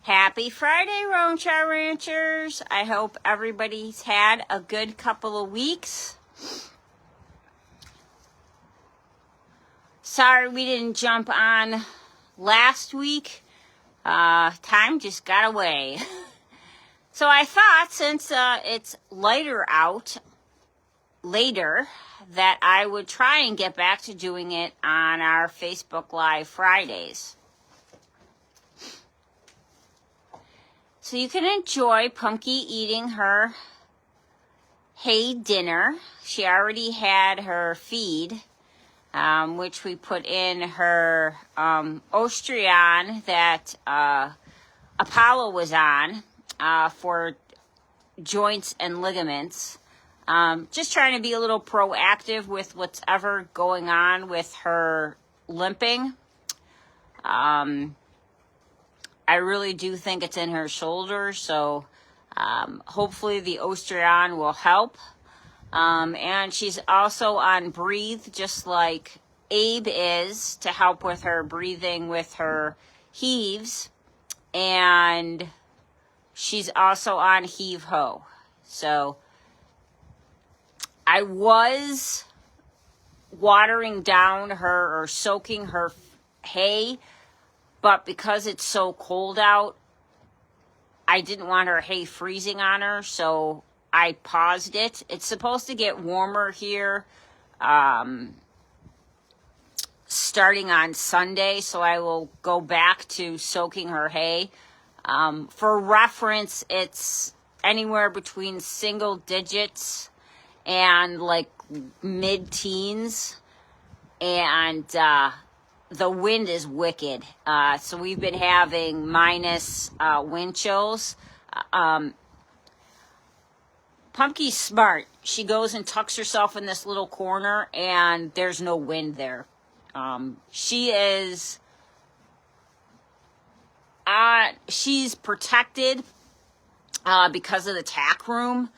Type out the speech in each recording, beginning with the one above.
Happy Friday, Roanchar Ranchers. I hope everybody's had a good couple of weeks. Sorry we didn't jump on last week. Time just got away. So I thought since it's lighter out later that I would try and get back to doing it on our Facebook Live Fridays. So you can enjoy Punky eating her hay dinner. She already had her feed, which we put in her Ostrion that Apollo was on for joints and ligaments. Just trying to be a little proactive with what's ever going on with her limping. I really do think it's in her shoulder, so hopefully the Ostrion will help. And she's also on Breathe, just like Abe is, to help with her breathing with her heaves. And she's also on Heave Ho. So I was watering down her or soaking her hay, but because it's so cold out, I didn't want her hay freezing on her, so I paused it. It's supposed to get warmer here starting on Sunday, so I will go back to soaking her hay. For reference, it's anywhere between single digits and like mid-teens, and the wind is wicked. So we've been having minus wind chills. Pumpkin's smart. She goes and tucks herself in this little corner, and there's no wind there. She's protected because of the tack room.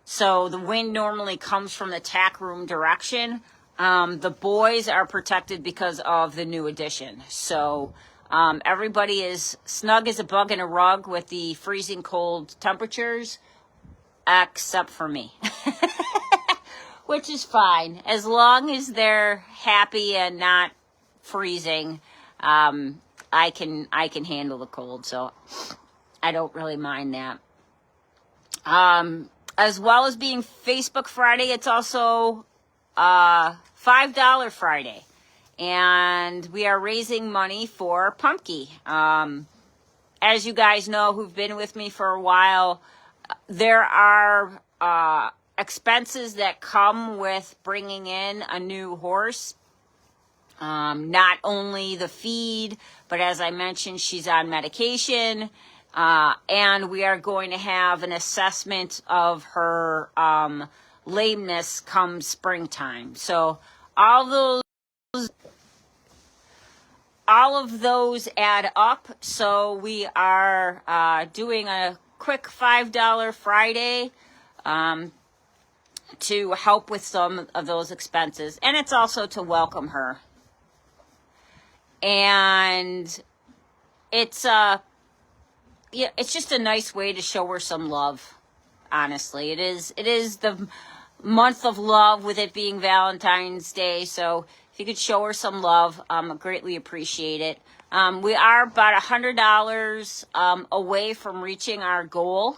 So the wind normally comes from the tack room direction. The boys are protected because of the new addition. So everybody is snug as a bug in a rug with the freezing cold temperatures, except for me, which is fine. As long as they're happy and not freezing, I can handle the cold. So I don't really mind that. As well as being Facebook Friday, it's also $5 Friday, and we are raising money for Pumpkin. As you guys know, who've been with me for a while, there are expenses that come with bringing in a new horse. Not only the feed, but as I mentioned, she's on medication, and we are going to have an assessment of her lameness come springtime. So all of those add up. So we are doing a quick $5 Friday to help with some of those expenses, and it's also to welcome her. And it's just a nice way to show her some love. Honestly, it is the month of love, with it being Valentine's Day. So if you could show her some love, greatly appreciate it. We are about $100 away from reaching our goal.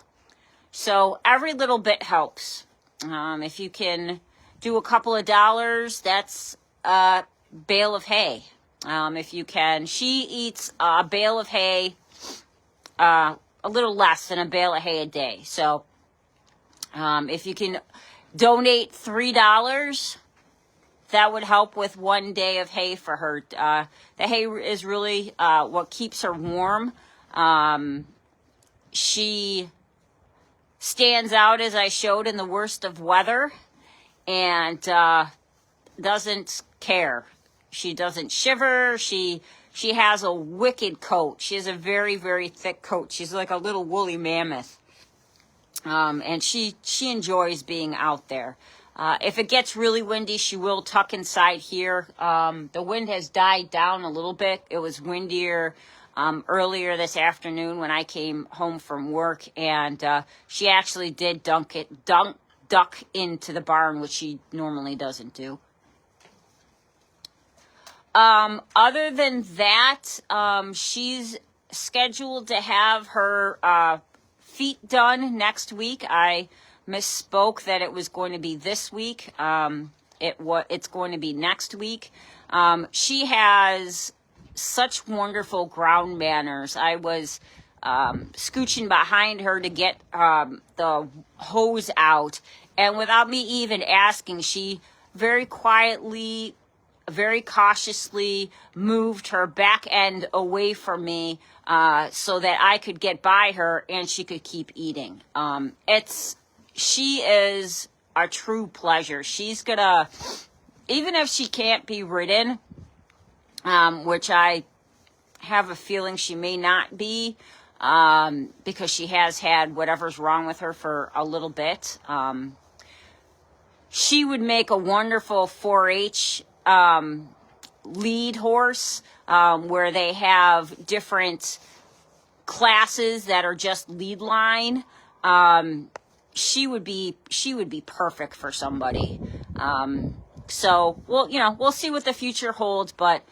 So every little bit helps. If you can do a couple of dollars, that's a bale of hay. If you can, she eats a bale of hay, a little less than a bale of hay a day. So if you can donate $3, that would help with one day of hay for her. The hay is really what keeps her warm. She stands out, as I showed, in the worst of weather, and doesn't care. She doesn't shiver. She has a wicked coat. She has a very, very thick coat. She's like a little woolly mammoth. And she enjoys being out there. If it gets really windy, she will tuck inside here. The wind has died down a little bit. It was windier earlier this afternoon when I came home from work, and she actually did duck into the barn, which she normally doesn't do. Other than that, she's scheduled to have her feet done next week. I misspoke that it was going to be this week. It's going to be next week. She has such wonderful ground manners. I was scooching behind her to get the hose out, and without me even asking, she very quietly, very cautiously moved her back end away from me so that I could get by her and she could keep eating. She is a true pleasure. She's gonna, even if she can't be ridden, which I have a feeling she may not be, because she has had whatever's wrong with her for a little bit. She would make a wonderful 4-H lead horse, where they have different classes that are just lead line. She would be perfect for somebody. So we'll see what the future holds, but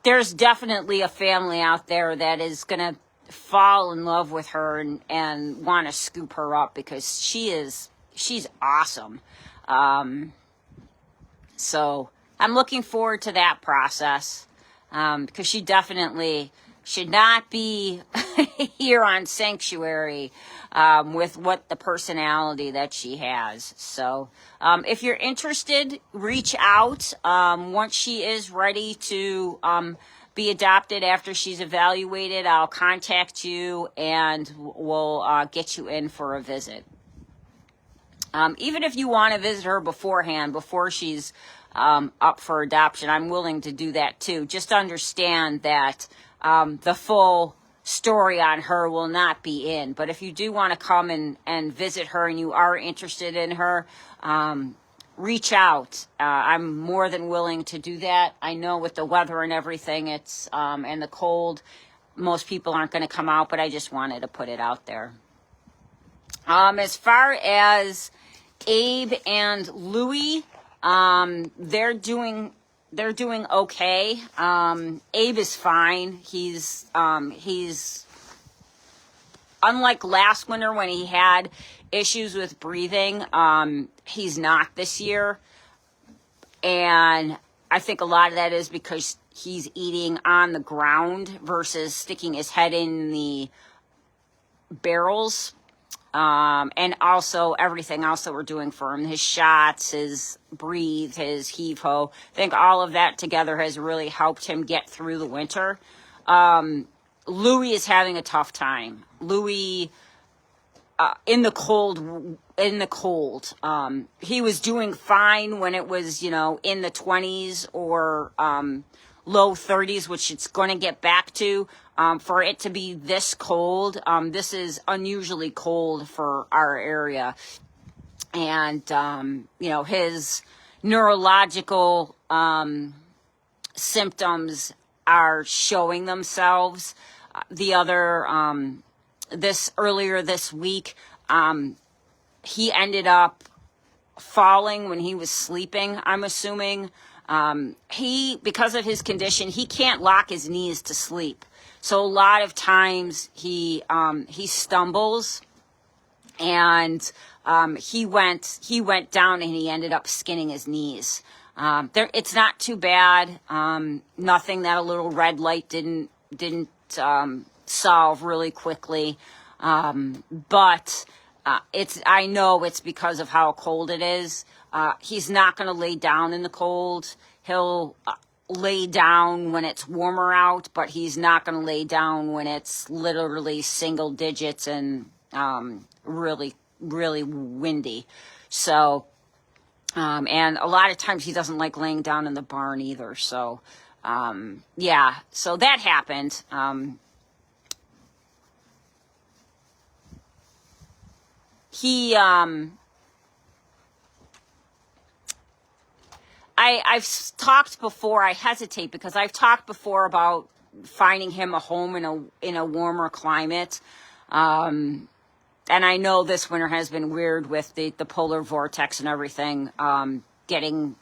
there's definitely a family out there that is gonna fall in love with her and want to scoop her up, because she's awesome. So I'm looking forward to that process, because she definitely should not be here on Sanctuary with what the personality that she has. So if you're interested, reach out once she is ready to be adopted. After she's evaluated, I'll contact you and we'll get you in for a visit. Even if you want to visit her beforehand, before she's up for adoption, I'm willing to do that too. Just understand that the full story on her will not be in. But if you do want to come and visit her and you are interested in her, reach out. I'm more than willing to do that. I know with the weather and everything, it's and the cold, most people aren't going to come out, but I just wanted to put it out there. As far as Abe and Louie, they're doing okay. Abe is fine. He's unlike last winter when he had issues with breathing. He's not this year, and I think a lot of that is because he's eating on the ground versus sticking his head in the barrels. And also everything else that we're doing for him, his shots, his breathe, his heave-ho. I think all of that together has really helped him get through the winter. Louie is having a tough time. Louie, in the cold, he was doing fine when it was, in the 20s or, low 30s, which it's going to get back to. For it to be this cold, this is unusually cold for our area. And, his neurological symptoms are showing themselves. Earlier this week, he ended up falling when he was sleeping, I'm assuming. Because of his condition, he can't lock his knees to sleep. So a lot of times he stumbles, and he went down and he ended up skinning his knees. It's not too bad. Nothing that a little red light didn't solve really quickly. But I know it's because of how cold it is. He's not going to lay down in the cold. He'll lay down when it's warmer out, but he's not going to lay down when it's literally single digits and really, really windy. So, and a lot of times he doesn't like laying down in the barn either. So, so that happened. I've talked before, I hesitate because I've talked before about finding him a home in a warmer climate. And I know this winter has been weird with the polar vortex and everything, getting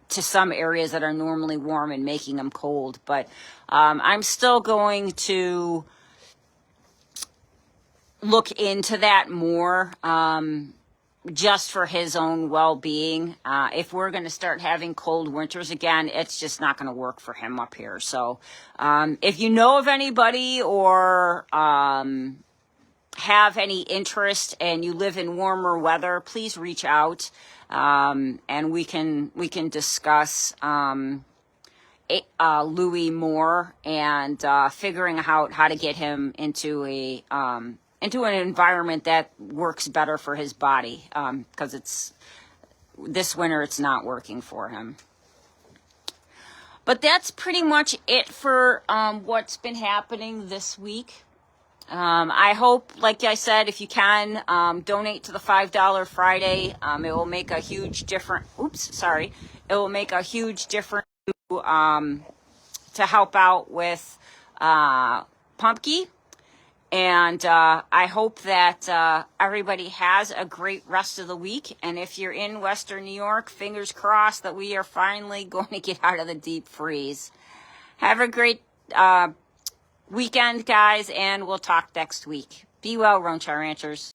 to some areas that are normally warm and making them cold. But I'm still going to look into that more, just for his own well-being. If we're going to start having cold winters again, it's just not going to work for him up here. So if you know of anybody or have any interest and you live in warmer weather, please reach out, and we can discuss Louie more, and figuring out how to get him into an environment that works better for his body, because this winter it's not working for him. But that's pretty much it for what's been happening this week. I hope, like I said, if you can, donate to the $5 Friday. It will make a huge difference. It will make a huge difference to help out with Pumpkin. And I hope that everybody has a great rest of the week. And if you're in Western New York, fingers crossed that we are finally going to get out of the deep freeze. Have a great weekend, guys, and we'll talk next week. Be well, Ranchers.